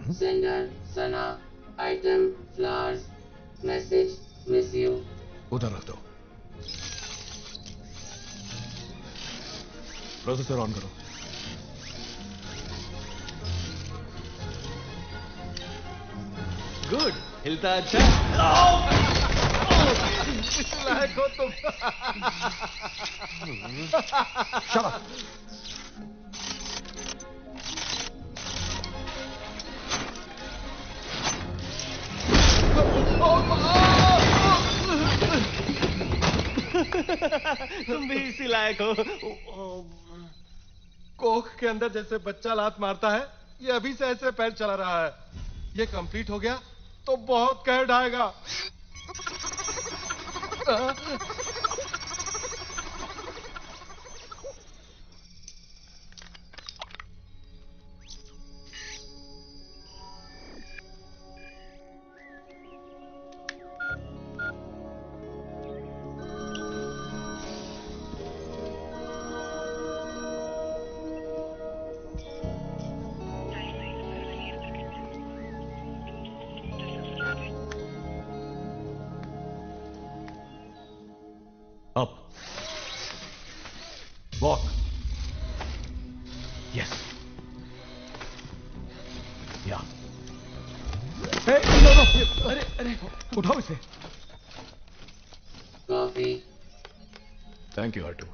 Sender, Sana, item, flowers, message, miss you. उधर रख दो। प्रोसेसर ऑन करो। गुड, हिलता अच्छा। इस लायक हो तुम। Shut up. तुम भी इसी लायक हो। कोख के अंदर जैसे बच्चा लात मारता है, ये अभी से ऐसे पैर चला रहा है। ये कंप्लीट हो गया तो बहुत कह ढाएगा। Up. Walk. Yes. Yeah. Hey, no, no. अरे, उठाओ इसे। Coffee. Thank you, R2.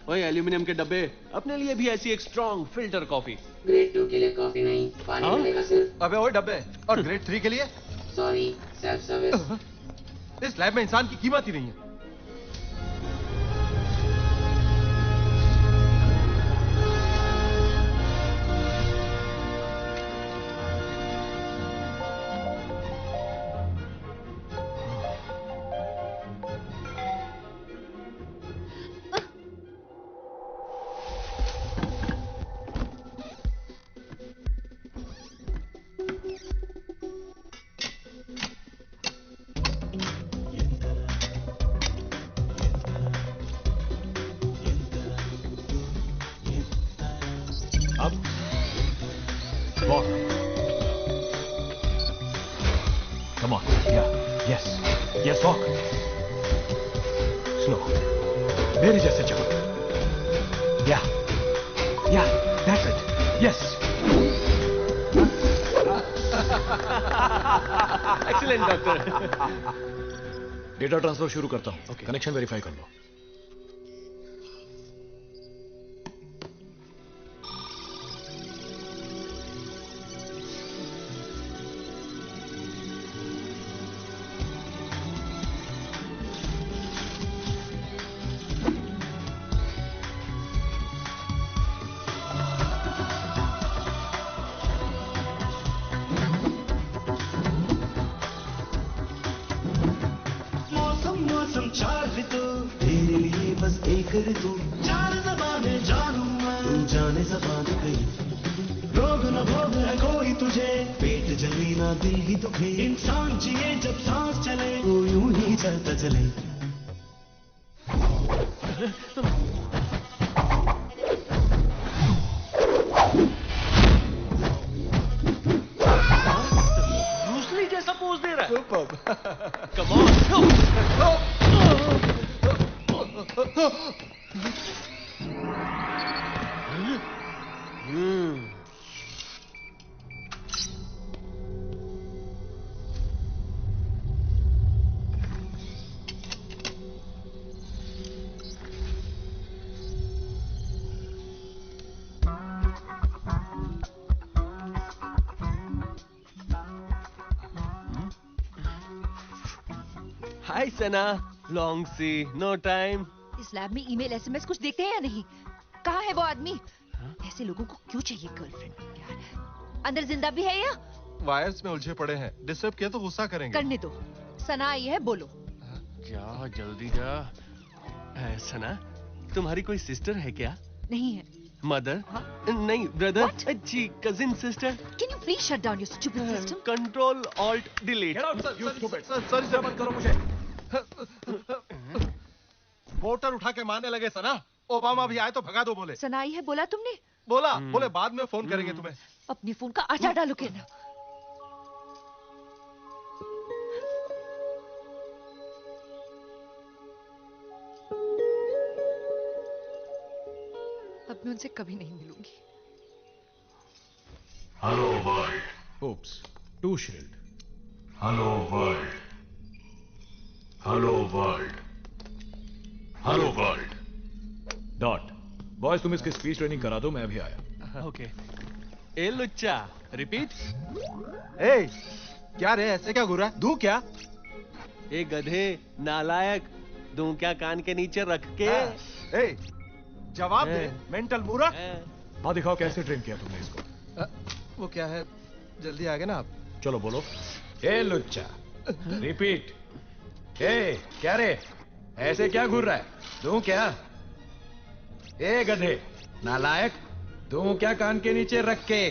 ओए, एल्यूमिनियम के डब्बे, अपने लिए भी ऐसी एक स्ट्रॉन्ग फिल्टर कॉफी। ग्रेड 2 के लिए कॉफी नहीं, पानी मिलेगा सिर्फ। अबे ओए डब्बे, और ग्रेड 3 के लिए? Sorry, self service. इस लैब में इंसान की कीमत ही नहीं है। Up. Walk. Come on. Yeah. Yes. Yes, walk. Slow. मेरे जैसे चलो. Yeah. Yeah. That's it. Yes. Excellent doctor. Data transfer शुरू करता हूं। कनेक्शन वेरीफाई कर लो। मौसम चार ऋतु तेरे लिए बस एक ऋतु, चार ज़बानें जानूं मैं, तू जाने ज़बान कई। रोग न भोग है कोई तुझे, पेट जले ना दिल ही दुखे, इंसान जिए जब सांस चले, वो यूं ही चलता चले। ब्रूस ली जैसा पोज दे रहा है। Super. Come on. Hi Sana, long see, no time. इस लैब में ईमेल एसएमएस कुछ देखते हैं या नहीं? कहाँ है वो आदमी? ऐसे लोगों को क्यों चाहिए गर्लफ्रेंड यार? अंदर जिंदा भी है या? वायर्स में उलझे पड़े हैं, डिस्टर्ब किया तो गुस्सा करेंगे। करने दो, सना आई है, बोलो। जा जल्दी जा। सना, तुम्हारी कोई सिस्टर है क्या? नहीं है। मदर? हाँ? नहीं, ब्रदर? जी, cousin sister? Can you please shut down your stupid system? Control alt delete. Sorry sir, मत करो मुझे। वोटर उठा के मारने लगे सना। ओबामा भी आए तो भगा दो बोले। सना आई है बोला तुमने? बोला बोले बाद में फोन करेंगे तुम्हें। अपने फोन का आटा डालो के ना। अब मैं उनसे कभी नहीं मिलूंगी। Hello world. Oops, too shrilled. Hello world. Hello world. Hello world. Dot. Boys तुम इसकी स्पीच ट्रेनिंग करा दो, मैं अभी आया। ओके। ए लुच्चा, रिपीट। ए, क्या रे, ऐसे क्या घूर रहा है? दूं क्या? ए गधे, नालायक, दूं क्या कान के नीचे रख के? ए, जवाब दे, मेंटल मूर्ख। हाँ दिखाओ कैसे ट्रेन किया तुमने इसको। वो क्या है, जल्दी आ गए ना आप? चलो बोलो। ए लुच्चा, रिपीट। ए क्या रे, ऐसे क्या घूर रहा है? दूं क्या? ए गधे, नालायक, दूं क्या कान के नीचे रख के?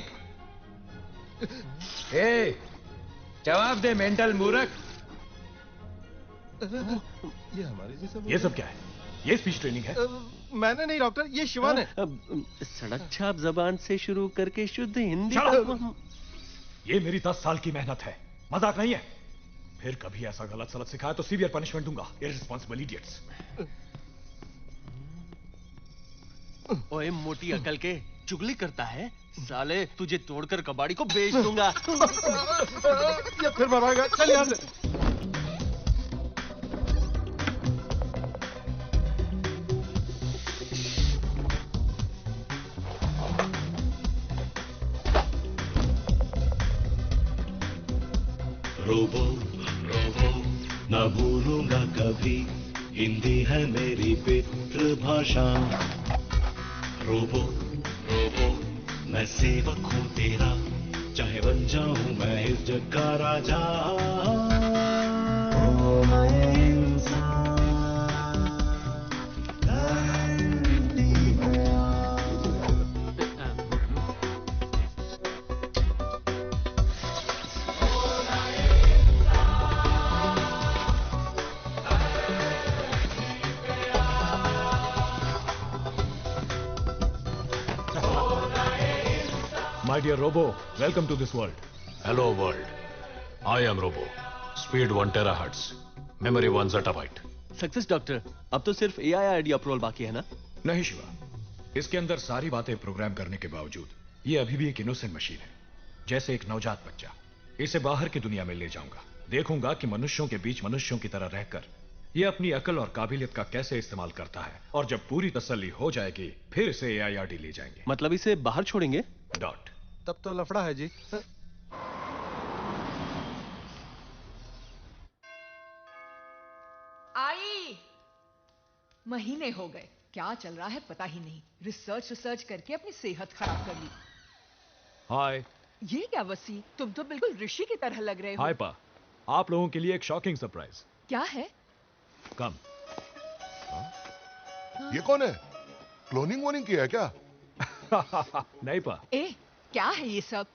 ए जवाब दे मेंटल मूर्ख। ये हमारे जैसे ये सब क्या है? ये स्पीच ट्रेनिंग है? मैंने नहीं डॉक्टर, ये शिवान है। सड़क छाप जबान से शुरू करके शुद्ध हिंदी Shut up! तक। ये मेरी 10 साल की मेहनत है, मजाक नहीं है। फिर कभी ऐसा गलत सलत सिखाया तो सीवियर पनिशमेंट दूंगा। Irresponsible idiots. ओए मोटी अकल के, चुगली करता है साले, तुझे तोड़कर कबाड़ी को बेच दूंगा। ये फिर मरवाएगा, चल यहाँ से। रोबो रोबो ना भूलूंगा कभी, हिंदी है मेरी पितृभाषा। रोबो रोबो मैं सेवक हूँ तेरा, चाहे बन जाऊं मैं इस जग का राजा। ओ मैं इंसान धरती पे आ। My dear Robo, welcome to this world. Hello world. I am Robo. Speed 1 terahertz. Memory 1 zettabyte. Success doctor, अब तो सिर्फ AIID अप्रूवल बाकी है ना? नहीं शिवा, इसके अंदर सारी बातें प्रोग्राम करने के बावजूद ये अभी भी एक इनोसेंट मशीन है, जैसे एक नवजात बच्चा। इसे बाहर की दुनिया में ले जाऊंगा, देखूंगा कि मनुष्यों के बीच मनुष्यों की तरह रहकर ये अपनी अकल और काबिलियत का कैसे इस्तेमाल करता है, और जब पूरी तसल्ली हो जाएगी फिर इसे AIRD ले जाएंगे। मतलब इसे बाहर छोड़ेंगे? डॉट। तब तो लफड़ा है जी। आई महीने हो गए, क्या चल रहा है पता ही नहीं। रिसर्च करके अपनी सेहत खराब कर ली। हाय। ये क्या वसी, तुम तो बिल्कुल ऋषि की तरह लग रहे हो। हाय पा, आप लोगों के लिए एक शॉकिंग सरप्राइज। क्या है? कम। ये कौन है? क्लोनिंग वोनिंग किया है क्या? नहीं पा। ए क्या है ये सब?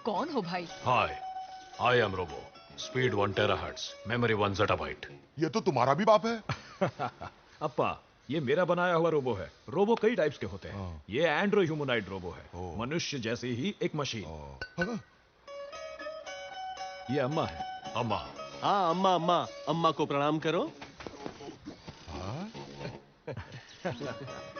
कौन हो भाई? Hi. I am Robo. Speed 1 terahertz. Memory 1 zettabyte. ये तो तुम्हारा भी बाप है। अप्पा, ये मेरा बनाया हुआ रोबो है। रोबो कई टाइप्स के होते हैं। हाँ। ये एंड्रो ह्यूमनॉइड रोबो है, ओ। मनुष्य जैसी ही एक मशीन। हाँ। ये अम्मा है। अम्मा। हाँ अम्मा, अम्मा अम्मा को प्रणाम करो।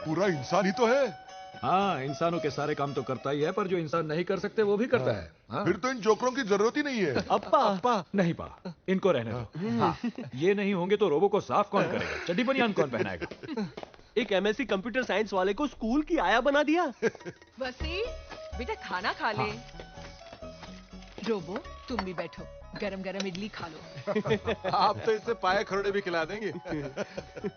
पूरा इंसान ही तो है। हाँ, इंसानों के सारे काम तो करता ही है, पर जो इंसान नहीं कर सकते वो भी करता है। हाँ। फिर तो इन जोकरों की जरूरत ही नहीं है। अप्पा नहीं पा, इनको रहने दो। हाँ, ये नहीं होंगे तो रोबो को साफ कौन करेगा? चड्डी बनियान कौन पहनाएगा? एक MSc कंप्यूटर साइंस वाले को स्कूल की आया बना दिया। वसी बेटा खाना खा ले। रोबो तुम भी बैठो, गरम गरम इडली खा लो। आप तो इससे पाए खरोड़े भी खिला देंगे।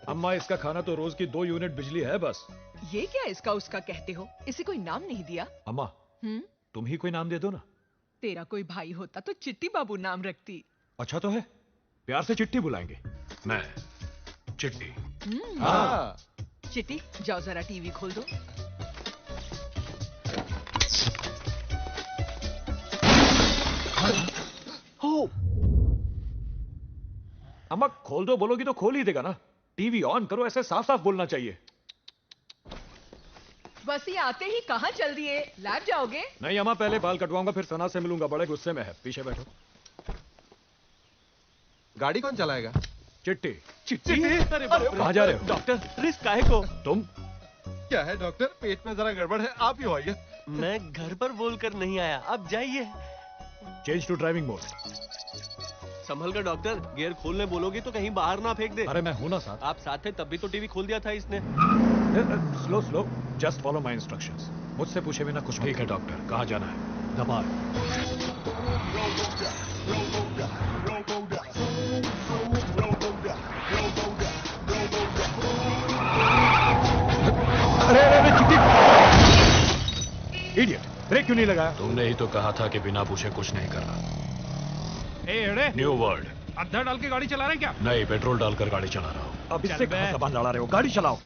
अम्मा, इसका खाना तो रोज की 2 यूनिट बिजली है बस। ये क्या इसका उसका कहते हो? इसे कोई नाम नहीं दिया? अम्मा, तुम ही कोई नाम दे दो ना। तेरा कोई भाई होता तो चिट्टी बाबू नाम रखती। अच्छा तो है, प्यार से चिट्टी बुलाएंगे। मैं चिट्टी। हाँ। चिट्टी जाओ जरा टीवी खोल दो। हो अम्मा, खोल दो बोलोगी तो खोल ही देगा ना। टीवी ऑन करो, ऐसे साफ साफ बोलना चाहिए। बस ही आते ही कहाँ चल दिए? लैब जाओगे? नहीं अम्मा, पहले बाल कटवाऊंगा फिर सना से मिलूंगा। बड़े गुस्से में है। पीछे बैठो। गाड़ी कौन चलाएगा? चिट्टी। चिट्टी? अरे कहाँ जा रहे हो? डॉक्टर, रिस्क काहे को? तुम? क्या है डॉक्टर, पेट में जरा गड़बड़ है, आप ही आइए। मैं घर पर बोलकर नहीं आया, आप जाइए। Change to driving mode. संभल कर डॉक्टर, गियर खोलने बोलोगे तो कहीं बाहर ना फेंक दे। अरे मैं हूं ना साथ। आप साथ थे तब भी तो टीवी खोल दिया था इसने। Slow slow, just follow my instructions. मुझसे पूछे बिना कुछ। ठीक है डॉक्टर, कहाँ जाना है? दबार। अरे चिट्टी! इडियट, ब्रेक क्यों नहीं लगाया? तुमने ही तो कहा था कि बिना पूछे कुछ नहीं करना। New world. अद्धा डाल के गाड़ी चला रहे हैं क्या? नहीं, पेट्रोल डालकर गाड़ी चला रहा हूँ। अब इससे कहाँ जबान लड़ा रहे हो? गाड़ी चलाओ।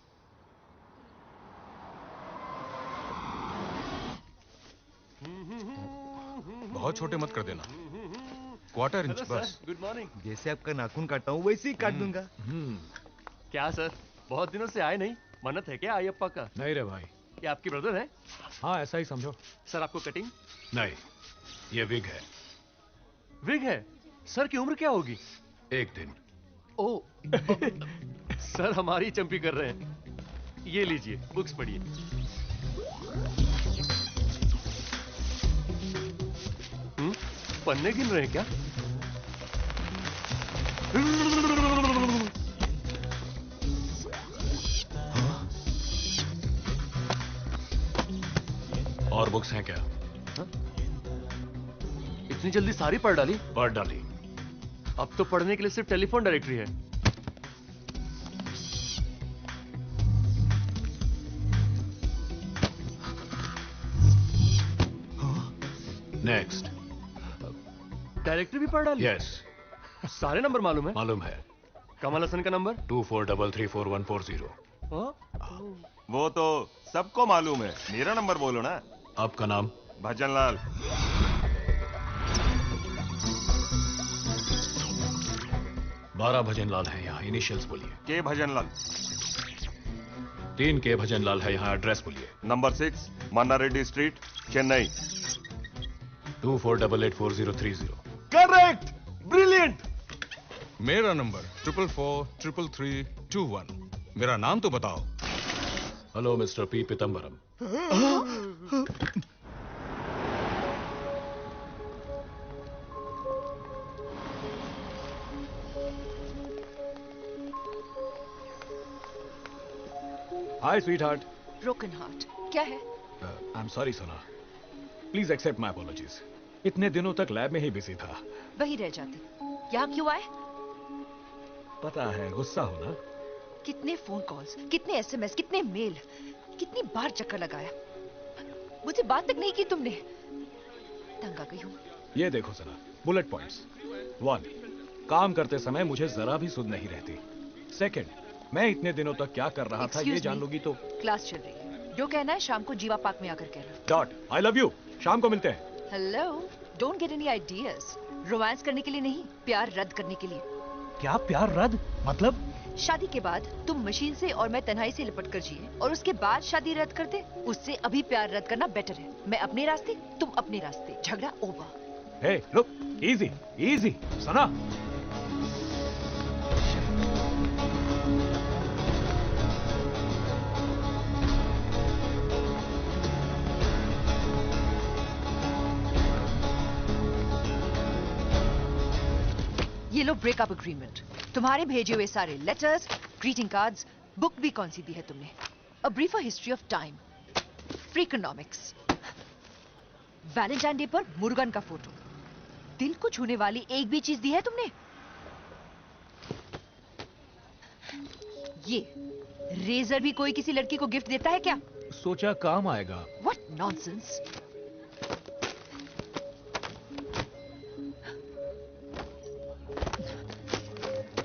बहुत छोटे मत कर देना, 1/4 इंच बस। Good morning. जैसे आपका नाखून काटा हूँ वैसे ही काट दूंगा। क्या सर, बहुत दिनों से आए नहीं? मन्नत है क्या अयप्पा का? नहीं रे भाई। ये आपकी ब्रदर है? हाँ ऐसा ही समझो। सर आपको कटिंग? नहीं, ये विग है। विग है? सर की उम्र क्या होगी? 1 दिन। ओ सर हमारी चंपी कर रहे हैं। ये लीजिए, बुक्स पढ़िए। पन्ने गिन रहे हैं क्या? और बुक्स हैं क्या? इतनी जल्दी सारी पढ़ डाली? पढ़ डाली। अब तो पढ़ने के लिए सिर्फ टेलीफोन डायरेक्टरी है। नेक्स्ट। डायरेक्टरी भी पढ़ डाली? यस। सारे नंबर मालूम है? मालूम है। कमल हसन का नंबर? 24334140। वो तो सबको मालूम है, मेरा नंबर बोलो ना। आपका नाम? भजनलाल। बारह भजनलाल है यहाँ, इनिशियल्स बोलिए। के भजनलाल। 3 के भजनलाल है यहाँ, एड्रेस बोलिए। Number 6 Manna Reddy street, Chennai. 24884030। Correct, brilliant. मेरा नंबर 44433321। मेरा नाम तो बताओ। Hello mister P Pitambaram. Hi sweetheart. Broken heart क्या है? I am sorry Sona, please accept my apologies. इतने दिनों तक लैब में ही बिजी था। वहीं रह जाते। यहाँ क्यों आए? पता है, गुस्सा हो ना? कितने फोन कॉल्स, कितने एसएमएस, कितने मेल, कितनी बार चक्कर लगाया, मुझे बात तक नहीं की तुमने। तंग आ गई हूँ। ये देखो जरा बुलेट पॉइंट्स। 1, काम करते समय मुझे जरा भी सुध नहीं रहती। 2, मैं इतने दिनों तक क्या कर रहा था ये जान लोगी तो। क्लास चल रही है, जो कहना है शाम को जीवा पार्क में आकर कहना। Dot, I love you. शाम को मिलते हैं। Hello, don't get any ideas. Romance करने के लिए नहीं, प्यार रद्द करने के लिए। क्या प्यार रद्द? मतलब? शादी के बाद तुम मशीन से और मैं तन्हाई से लिपट कर जिए और उसके बाद शादी रद्द कर दे, उससे अभी प्यार रद्द करना बेटर है। मैं अपने रास्ते, तुम अपने रास्ते, झगड़ा over. Hey look, easy easy. Sana, ये लो ब्रेकअप एग्रीमेंट। तुम्हारे भेजे हुए सारे लेटर्स, ग्रीटिंग कार्ड्स, बुक भी कौन सी दी है तुमने? A briefer history of time, Freakonomics, Valentine day पर मुर्गन का फोटो। दिल को छूने वाली एक भी चीज दी है तुमने? ये रेजर भी कोई किसी लड़की को गिफ्ट देता है क्या? सोचा काम आएगा। What nonsense.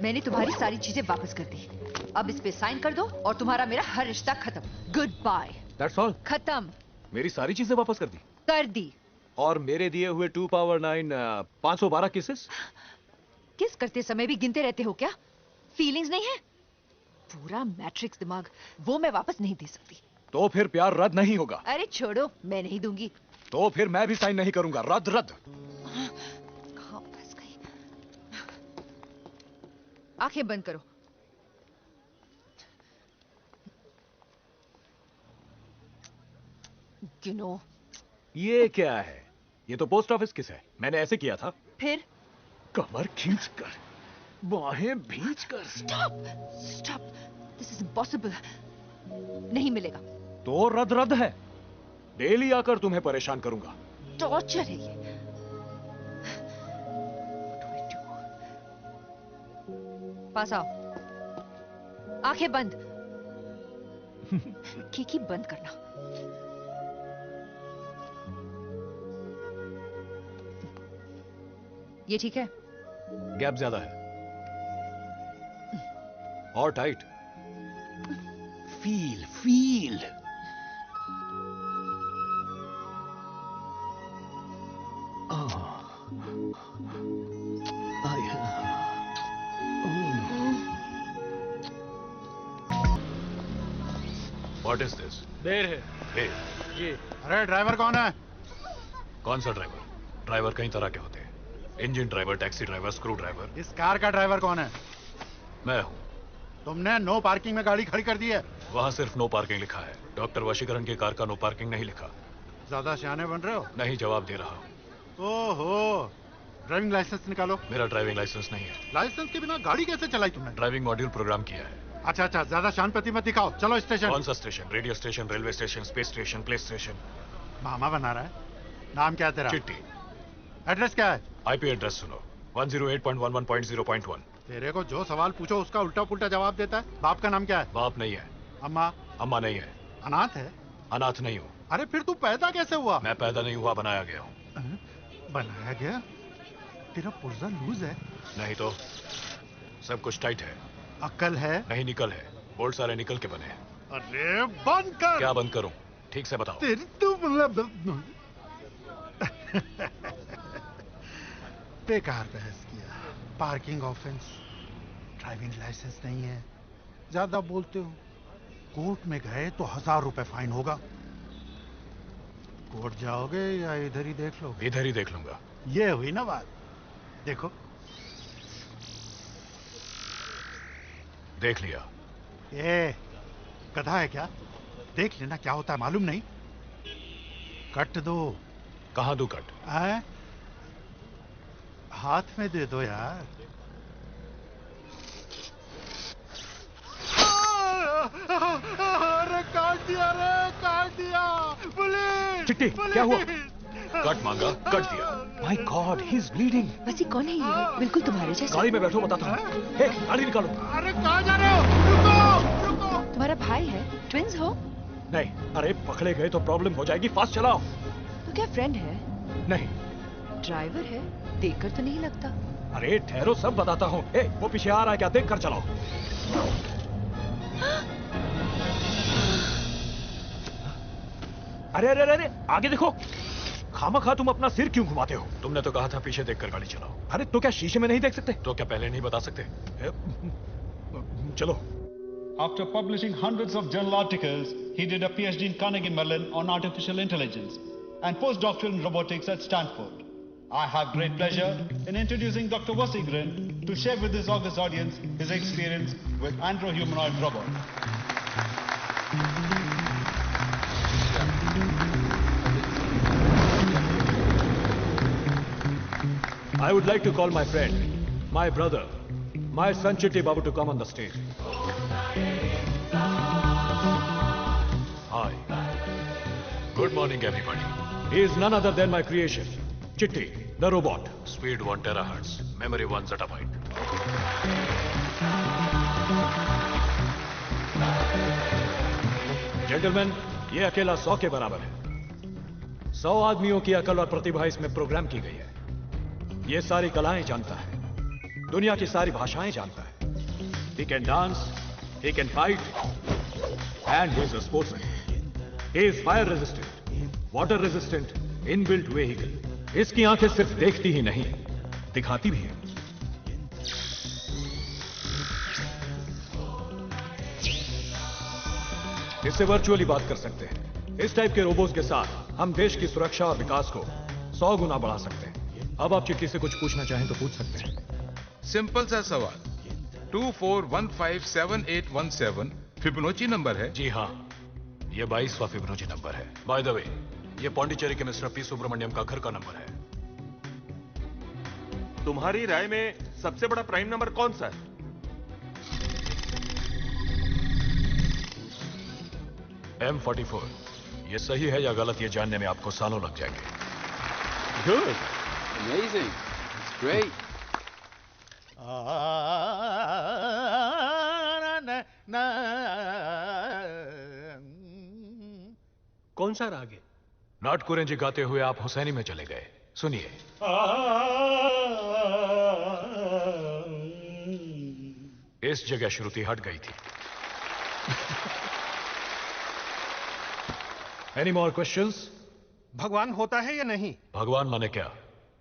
मैंने तुम्हारी सारी चीजें वापस कर दी। अब इस पे साइन कर दो और तुम्हारा मेरा हर रिश्ता खत्म। Good bye. That's all? खत्म। मेरी सारी चीजें वापस कर दी? कर दी। और मेरे दिए हुए 2 पावर 9 512 किसेस? किस करते समय भी गिनते रहते हो क्या? फीलिंग्स नहीं है? पूरा मैट्रिक्स दिमाग, वो मैं वापस नहीं दे सकती। तो फिर प्यार रद्द नहीं होगा। अरे छोड़ो, मैं नहीं दूंगी। तो फिर मैं भी साइन नहीं करूंगा। रद्द रद्द। कहाँ फंस गई? आंखें बंद करो। गिनो। ये क्या है? ये तो पोस्ट ऑफिस किस है? मैंने ऐसे किया था। फिर कमर खींचकर, बाहें भींचकर। Stop stop, this is impossible. नहीं मिलेगा। तो रद्द रद्द है। डेली आकर तुम्हें परेशान करूंगा। टॉर्चर है ये। पास आओ। आंखें बंद। खिड़की बंद करना। ये ठीक है? गैप ज्यादा है और tight. Feel feel. What is this? देर है। Hey, जी। अरे ड्राइवर कौन है? कौन सा ड्राइवर? ड्राइवर कई तरह के होते हैं। Engine driver, taxi driver, screw driver. इस कार का ड्राइवर कौन है? मैं हूँ। तुमने नो पार्किंग में गाड़ी खड़ी कर दी है। वहाँ सिर्फ नो पार्किंग लिखा है। डॉक्टर वशीकरण की कार का नो पार्किंग नहीं लिखा। ज्यादा सियाने बन रहे हो? नहीं, जवाब दे रहा हूँ। ओहो, ड्राइविंग लाइसेंस निकालो। मेरा ड्राइविंग लाइसेंस नहीं है। लाइसेंस के बिना गाड़ी कैसे चलाई तुमने? ड्राइविंग मॉड्यूल प्रोग्राम किया है। अच्छा अच्छा, ज्यादा शान प्रति मत दिखाओ। चलो स्टेशन। कौन सा station? Radio station, railway station, space station, PlayStation. मामा बना रहा है। नाम क्या है तेरा? चिट्टी। एड्रेस क्या है? आईपी एड्रेस सुनो, 108.11.0.1। तेरे को जो सवाल पूछो उसका उल्टा पुल्टा जवाब देता है। बाप का नाम क्या है? बाप नहीं है। अम्मा? अम्मा नहीं है। अनाथ है? अनाथ नहीं हूँ। अरे फिर तू पैदा कैसे हुआ? मैं पैदा नहीं हुआ, बनाया गया हूँ। बनाया गया? तेरा पुर्जा लूज है। नहीं तो सब कुछ टाइट है। अक्ल है? नहीं, निकल है। बोल्ट सारे निकल के बने हैं। अरे बंद कर। क्या बंद करूं? ठीक से बताओ। तेरी तू बेकार बहस किया। पार्किंग ऑफेंस, ड्राइविंग लाइसेंस नहीं है, ज्यादा बोलते हो। कोर्ट में गए तो 1000 रुपए फाइन होगा। कोर्ट जाओगे या इधर ही देख लो? इधर ही देख लूंगा। ये हुई ना बात। देखो। देख लिया। ए, गधा है क्या? देख लेना क्या होता है मालूम नहीं। कट दो। कहाँ दो कट? हाथ में दे दो यार। अरे काट दिया रे, काट दिया। पुलिस! चिट्टी, क्या हुआ? कट मांगा, कट दिया। My God, he's bleeding. वैसे कौन है ये? बिल्कुल तुम्हारे जैसा। गाड़ी में बैठो, बताता हूँ। हे, गाड़ी निकालो। अरे कहाँ जा रहे हो? रुको, रुको। तुम्हारा भाई है? ट्विंस हो? नहीं, अरे पकड़े गए तो प्रॉब्लम हो जाएगी। फास्ट चलाओ। तो क्या फ्रेंड है? नहीं। ड्राइवर है? देखकर तो नहीं लगता। अरे ठहरो, सब बताता हूँ। हे, वो पीछे आ रहा है क्या? देख कर चलाओ। अरे अरे अरे, आगे देखो। खामखा तुम अपना सिर क्यों घुमाते हो? तुमने तो कहा था पीछे देखकर गाड़ी चलाओ। अरे तो क्या शीशे में नहीं देख सकते? तो क्या पहले नहीं बता सकते? चलो। After publishing hundreds of journal articles, he did a PhD in Carnegie Mellon on artificial intelligence and postdoctoral in robotics at Stanford. I have great pleasure in introducing Dr. Wasigren to share with his august audience his experience with andro-humanoid robot. I would like to call my friend, my brother, my son Chitti Babu to come on the stage. Hi. Good morning, everybody. He is none other than my creation, Chitti, the robot. Speed 1 terahertz, memory 1 zettabyte. Gentlemen, ये अकेला 100 के बराबर है। 100 आदमियों की अकल और प्रतिभा इसमें प्रोग्राम की गई है। ये सारी कलाएं जानता है, दुनिया की सारी भाषाएं जानता है। He can dance, he can fight, and he is a sportsman. He is fire resistant, water resistant, inbuilt vehicle. इसकी आंखें सिर्फ देखती ही नहीं, दिखाती भी है। इससे वर्चुअली बात कर सकते हैं। इस टाइप के रोबोट्स के साथ हम देश की सुरक्षा और विकास को 100 गुना बढ़ा सकते हैं। अब आप चिट्ठी से कुछ पूछना चाहें तो पूछ सकते हैं। सिंपल सा सवाल, 24157817 फिबोनाची नंबर है? जी हाँ, ये 22वां फिबोनाची नंबर है। बाय द वे, ये पौंडीचेरी के मिस्टर पी सुब्रमण्यम का घर का नंबर है। तुम्हारी राय में सबसे बड़ा प्राइम नंबर कौन सा है? M44। ये सही है या गलत ये जानने में आपको सालों लग जाएंगे। Good. Amazing. It's great. कौन सा राग है? नाट कुरेंजी गाते हुए आप हुसैनी में चले गए। सुनिए। इस जगह श्रुति हट गई थी। Any more questions? भगवान होता है या नहीं? भगवान माने क्या?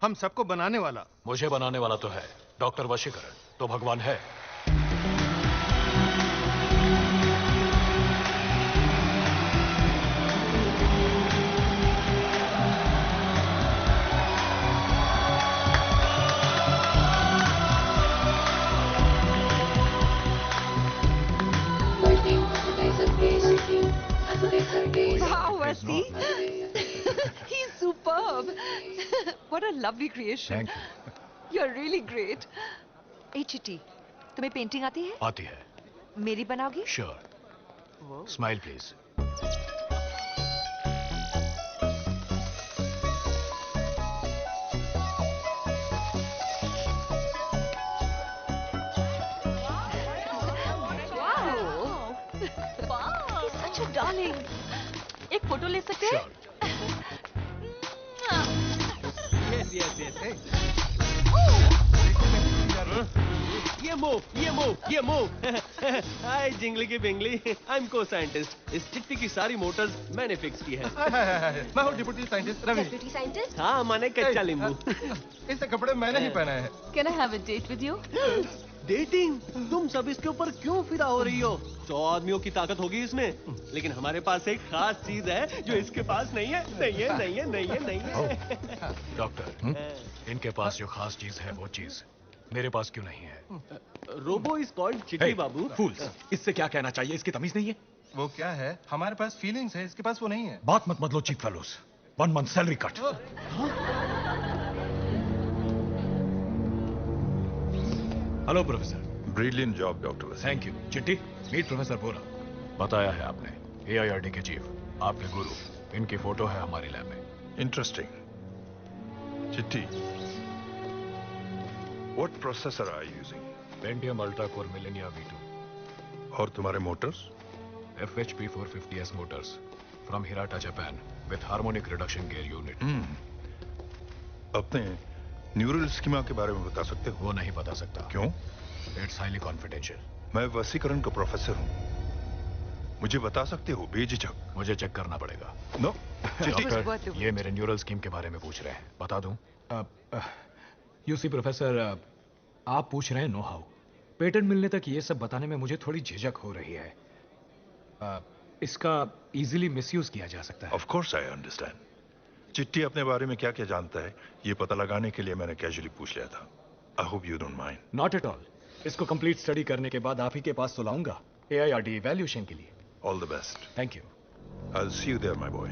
हम सबको बनाने वाला। मुझे बनाने वाला तो है डॉक्टर वशीकरण, तो भगवान है। Wow, Vasi. He's superb. What a lovely creation. Thank you. You're really great. Hey, चिट्टी, तुम्हें पेंटिंग आती है? आती है। मेरी बनाओगी? Sure. Smile please. He's such a darling. एक फोटो ले सकते हैं? Yes. ये move. Hi, जिंगली की बिंगली। I'm co-scientist. इस चिट्टी की सारी मोटर्स मैंने फिक्स की है। मैं हूँ deputy scientist Ravi. Deputy scientist? हाँ, माने कच्चा नींबू। इसे कपड़े मैंने ही पहना है। Can I have a date with you? Dating? तुम सब इसके ऊपर क्यों फिदा हो रही हो? 100 आदमियों की ताकत होगी इसमें, लेकिन हमारे पास एक खास चीज है जो इसके पास नहीं है। डॉक्टर, इनके पास जो खास चीज है वो चीज मेरे पास क्यों नहीं है? रोबो इज कॉल्ड चिट्टी बाबू। फूल्स, इससे क्या कहना चाहिए? इसकी तमीज नहीं है? वो क्या है? हमारे पास फीलिंग्स है, इसके पास वो नहीं है। बात मत बदलो cheap fellows. 1 month salary cut. Hello professor. Brilliant job doctor. Thank you. Chitti, meet professor Bora. बताया है आपने, AIRD के चीफ, आपके गुरु। इनकी फोटो है हमारी लैब में। Interesting. Chitti, what processor are you using? Pentium ultra core millennia V2। और तुम्हारे motors? FHP 450S motors from Hirata, Japan with harmonic reduction gear unit. अपने न्यूरल स्कीमा के बारे में बता सकते हो? वो नहीं बता सकता। क्यों? It's highly confidential. मैं वसीकरण का प्रोफेसर हूँ, मुझे बता सकते हो बेझिझक। मुझे चेक करना पड़ेगा। नो। डॉक्टर, ये मेरे न्यूरल स्कीम के बारे में पूछ रहे हैं, बता दूं? यूसी प्रोफेसर, आप पूछ रहे हैं नो हाउ। पेटेंट मिलने तक ये सब बताने में मुझे थोड़ी झिझक हो रही है। इसका इजीली मिसयूज किया जा सकता है। Of course I understand. चिट्टी अपने बारे में क्या क्या जानता है ये पता लगाने के लिए मैंने कैजुअली पूछ लिया था। I hope you don't mind. Not at all. इसको कंप्लीट स्टडी करने के बाद आप ही के पास तो लाऊंगा AIRD इवैल्यूएशन के लिए। All the best. Thank you. I will see you there my boy.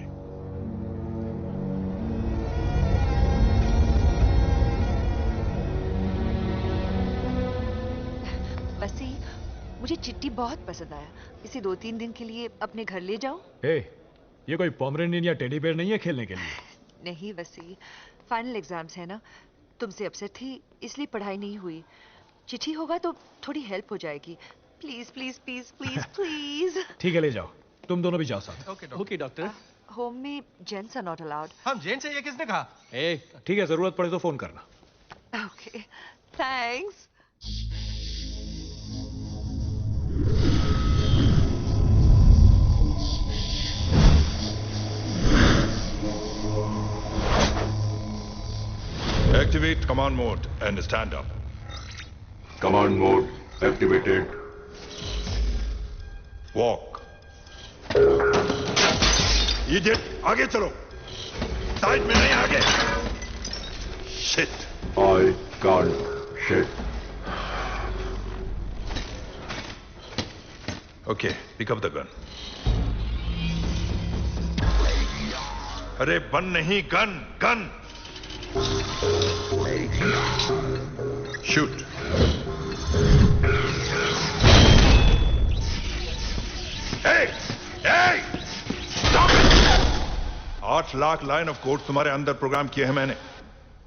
बसी, मुझे चिट्टी बहुत पसंद आया। इसे 2-3 दिन के लिए अपने घर ले जाओ। ये कोई पोमरेनियन या टेडी बेयर नहीं है खेलने के लिए। नहीं बसी, फाइनल एग्जाम्स है ना, तुमसे अपसेट थी इसलिए पढ़ाई नहीं हुई। चिट्ठी होगा तो थोड़ी हेल्प हो जाएगी। Please please please please please. ठीक है, ले जाओ। तुम दोनों भी जाओ साथ। Okay doctor. होम में जेंट्स आर नॉट अलाउड। हम जेंट्स है, ये किसने कहा? ठीक है, जरूरत पड़े तो फोन करना। Okay, thanks. Activate command mode and stand up. Command mode activated. Walk. Idiot, आगे चलो। साइड में नहीं, आगे। Shit. I can't shit. Okay, pick up the gun. अरे बन नहीं, gun gun. Shoot. Hey! Hey! Stop it! 8 lakh line of code तुम्हारे अंदर प्रोग्राम किए हैं मैंने।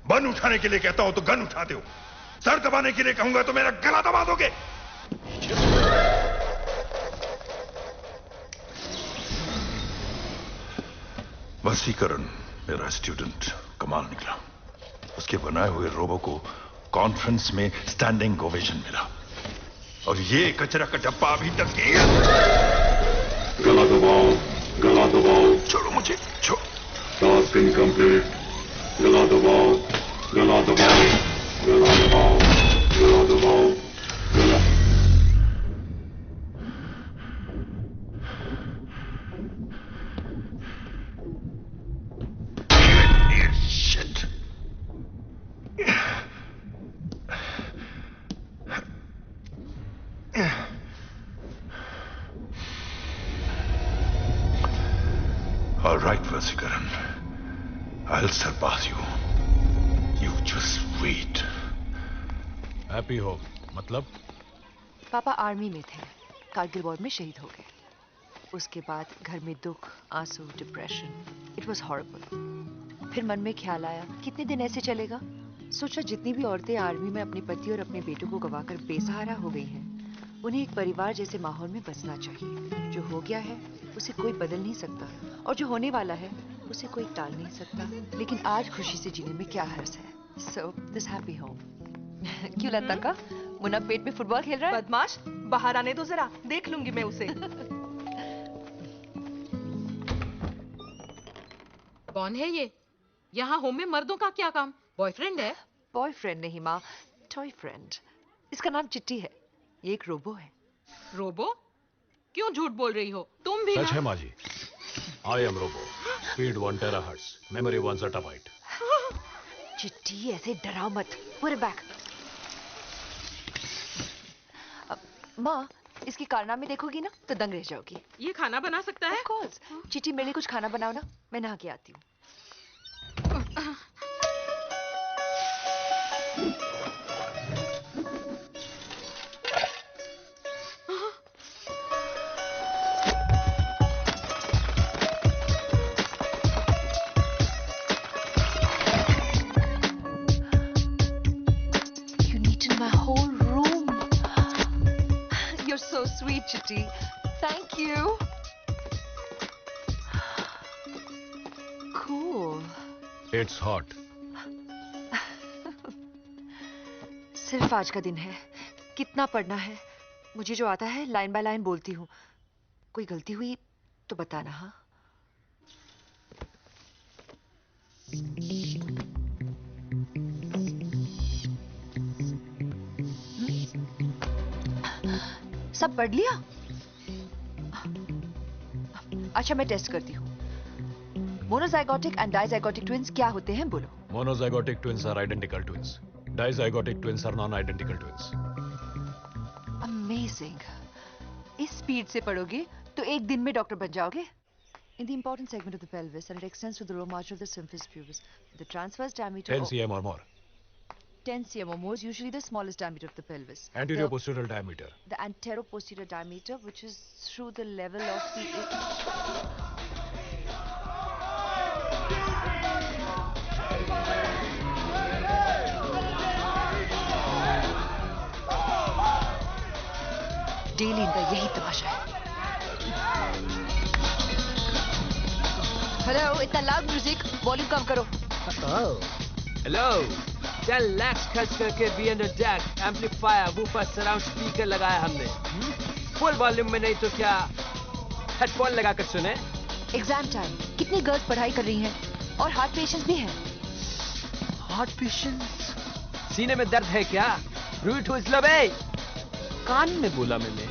बन उठाने के लिए कहता हूं तो गन उठाते हो, सर दबाने के लिए कहूंगा तो मेरा गला दबा दोगे। वसीकरण मेरा स्टूडेंट कमाल निकला। उसके बनाए हुए रोबो को कॉन्फ्रेंस में स्टैंडिंग ओवेशन मिला, और ये कचरा का डब्बा अभी तक गला दबाओ, गला दबाओ। छोड़ो मुझे, छोड़ो। Task incomplete. गला दबाओ, गला दबाओ, गला दबाओ, गला दबाओ, गला। Shit. All right, Vasikaran. I'll surpass you. You just wait. Happy हो मतलब? पापा आर्मी में थे, कारगिल वॉर में शहीद हो गए। उसके बाद घर में दुख, आंसू, डिप्रेशन। It was horrible. फिर मन में ख्याल आया, कितने दिन ऐसे चलेगा? सोचा जितनी भी औरतें आर्मी में अपने पति और अपने बेटों को गवाकर बेसहारा हो गई हैं, उन्हें एक परिवार जैसे माहौल में बसना चाहिए। जो हो गया है उसे कोई बदल नहीं सकता, और जो होने वाला है उसे कोई टाल नहीं सकता। लेकिन आज खुशी से जीने में क्या हर्ष है। So this happy home. क्यों लता का मुन्ना पेट में फुटबॉल खेल रहा है? बदमाश, बाहर आने दो जरा, देख लूंगी मैं उसे। कौन है ये? यहाँ होम में मर्दों का क्या काम? बॉयफ्रेंड है? बॉयफ्रेंड नहीं माँ, टॉय फ्रेंड। इसका नाम चिट्टी है। ये एक रोबो है। रोबो? क्यों झूठ बोल रही हो? तुम भी सच है माँ जी। I am robo. Speed 1 terahertz, memory 1 zettabyte। चिट्टी ऐसे डराओ मत। पूरे बैक। माँ, इसकी कारनामे देखोगी ना तो दंग रह जाओगी। ये खाना बना सकता है? Of course। चिट्टी मेरे लिए कुछ खाना बनाओ ना, मैं नहा के आती हूँ। Sweet Chitty, thank you. Cool. It's hot. सिर्फ आज का दिन है। कितना पढ़ना है? मुझे जो आता है लाइन बाय लाइन बोलती हूँ। कोई गलती हुई तो बताना। हाँ, सब पढ़ लिया? अच्छा, मैं टेस्ट करती हूँ। मोनोजाइगोटिक एंड डाइजाइगोटिक ट्विंस क्या होते हैं? बोलो। Monozygotic twins are identical twins. Dizygotic twins are non identical twins. Amazing. इस स्पीड से पढ़ोगे तो एक दिन में डॉक्टर बन जाओगे। In the important segment of the pelvis, and it extends to the lower margin of the symphysis pubis, the transverse diameter 10 cm or more. 10 cm or more is usually the smallest diameter of the pelvis. Anterior posterior diameter. The anteroposterior diameter, which is through the level of the... daily इनका यही तमाशा है। Hello, इतना loud music, volume कम करो। Hello, 10 lakh खर्च करके बी अंडर जैक एम्पलीफायर वूफर सराउंड स्पीकर लगाया हमने। फुल वॉल्यूम में नहीं तो क्या हेडफोन लगाकर सुने। एग्जाम टाइम, कितनी गर्ल्स पढ़ाई कर रही हैं और हार्ट पेशेंट्स भी हैं। Heart patients? सीने में दर्द है क्या? रूट हुज लबे, कान में बोला मैंने।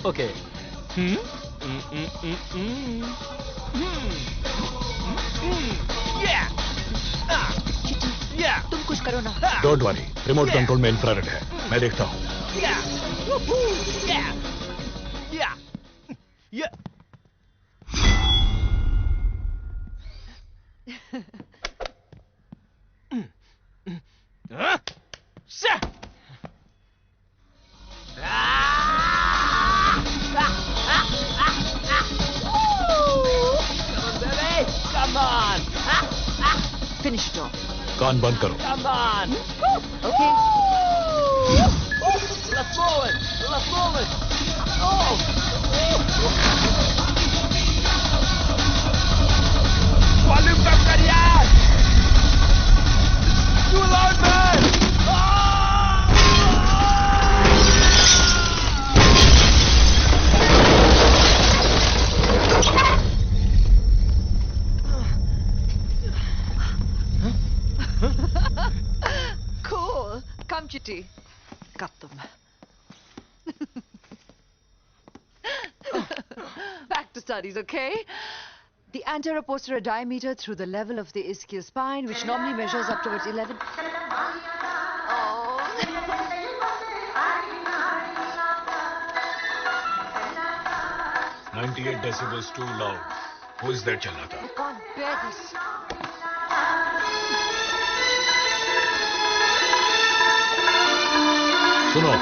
ओके, तुम कुछ करो ना। डोंट वरी, रिमोट कंट्रोल में इंफ्रारेड है, मैं देखता हूँ। Come on! Finish it off. कान बंद करो। Come on! Okay. Let's move it! Let's move it! Oh! Volume कम कर यार! Too loud man! Cool. Come, Chitty. Cut them. Back to studies, okay? The anterior posterior diameter through the level of the ischial spine, which normally measures up towards 11. Oh. 98 decibels too loud. Who is that चिल्लाता? I can't bear this. सुनो,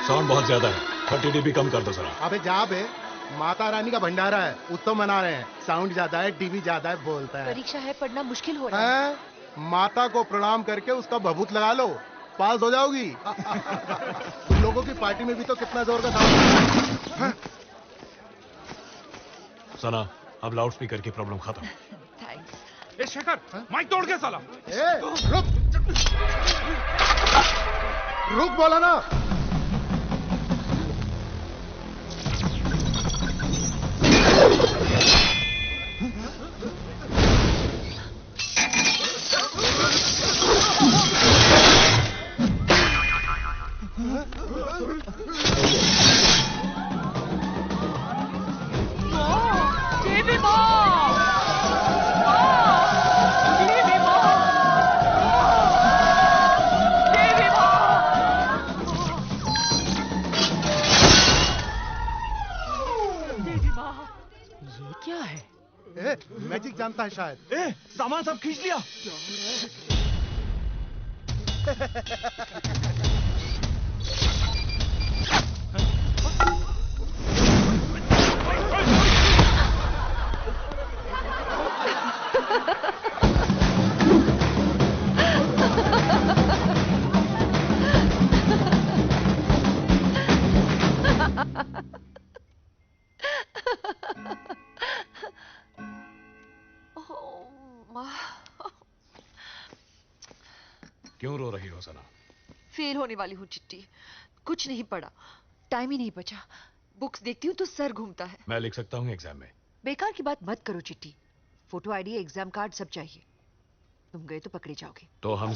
sound बहुत ज्यादा है, 30 dB कम कर दो जरा। अबे जा बे, माता रानी का भंडारा है, उत्सव मना रहे हैं, साउंड ज्यादा है, डीबी ज्यादा है, बोलता है। परीक्षा है, पढ़ना मुश्किल हो रहा है। माता को प्रणाम करके उसका भभूत लगा लो, पास हो जाओगी। तुम लोगों की पार्टी में भी तो कितना जोर का था। सना, अब लाउड स्पीकर की प्रॉब्लम खत्म। थैंक्स। ए शेखर, माइक तोड़ के साला। रुक बोला ना। मैजिक जानता है शायद। सामान सब खींच लिया। क्यों रो रही हो सना? फेल होने वाली हूँ चिट्टी, कुछ नहीं पढ़ा, टाइम ही नहीं बचा। बुक्स देखती हूँ तो सर घूमता है। मैं लिख सकता हूँ एग्जाम में। बेकार की बात मत करो चिट्टी, फोटो आईडी एग्जाम कार्ड सब चाहिए। तुम गए तो पकड़े जाओगे। तो हम